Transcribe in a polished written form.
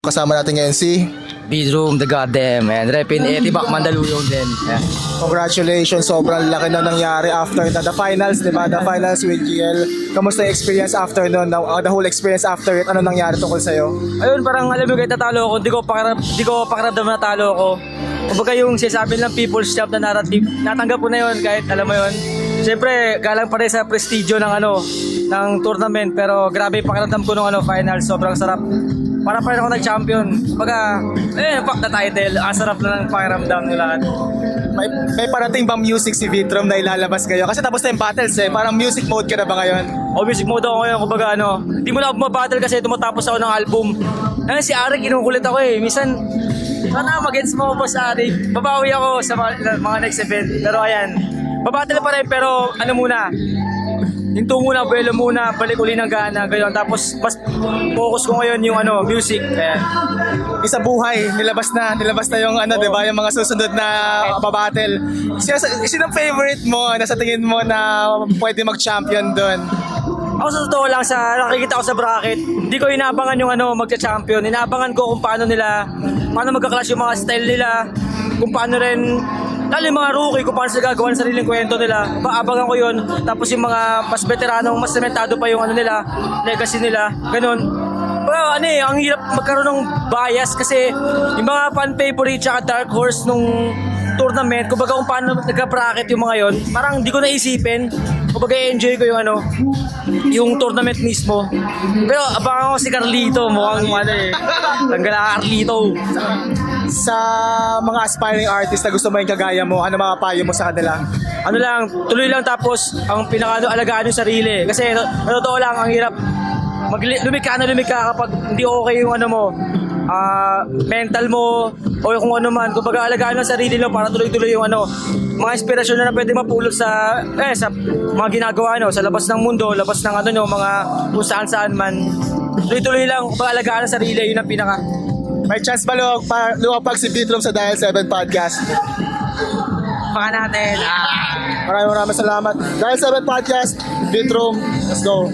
Kasama natin ngayon si... Bedroom, the goddamn, and repin Etibak Mandaluyong din. Yeah. Congratulations, sobrang laki na nangyari after the finals, di ba? The finals with GL. Kamusta yung experience after nun? The whole experience after it, ano nangyari tungkol sa'yo? Ayun, parang alam mo kahit natalo ako, di ko pakiramdam na natalo ako. Kumbaga yung sinasabi ng People's Champ na narrative, natanggap ko na yun kahit alam mo yun. Siyempre, galang pa rin sa prestigyo ng ng tournament, pero grabe yung pakiramdam ko nung finals, sobrang sarap. Para pa rin ako nag-champion. Kumbaga, fuck the title. Ang sarap na ng pakiramdam ng lahat. May parating bang music si Vitrom na ilalabas kayo? Kasi tapos na yung battles Parang music mode ka na ba ngayon? O music mode ako ngayon. Kumbaga hindi mo na ako mabattle kasi tumatapos ako ng album. Si Arik, kinukulit ako Minsan, sana mag-gets mo Boss Arik. Babawi ako sa mga next event. Pero ayan, babattle pa rin pero muna. Hinto muna, buwelo muna, balik uli ng gana, gayon. Tapos, mas focus ko ngayon yung music. Ayan. Isa buhay, nilabas na yung di ba, yung mga susunod na babattle. Sinong favorite mo na sa tingin mo na pwede mag-champion doon? Ako sa totoo lang, nakikita ko sa bracket, hindi ko inaabangan yung magka-champion. Inaabangan ko kung paano magka-clash yung mga style nila, kung paano rin lalo yung mga rookie, kung paano sila gagawa ng sariling kwento nila. Paabangan ko yun. Tapos yung mga mas veteranong, mas sementado pa yung nila, legacy nila. Ganun. Pero ang hirap magkaroon ng bias kasi yung mga fan favorite tsaka dark horse nung tournament, kumbaga kung paano nagka-bracket yung mga yon, parang hindi ko naisipin. Kumbaga enjoy ko yung tournament mismo. Pero abangan ko si Carlito, mukhang tanggal na Carlito. Sa mga aspiring artist na gusto mo yung kagaya mo, ano mga payo mo sa kanila? Tuloy lang tapos ang alagaan yung sarili. Kasi totoo lang, ang hirap lumika kapag hindi okay yung mental mo o kung ano man. Kumbaga alagaan ng sarili mo para tuloy-tuloy yung mga inspirasyon na pwede mapulot sa mga ginagawa sa labas ng mundo, labas ng mga kung saan man. Tuloy-tuloy lang, kumbaga alagaan ng sarili, yun ang pinaka. May chance ba lumapag si Vitrom sa Dial 7 Podcast? Baka natin. Maraming salamat. Dial 7 Podcast, Vitrom, let's go.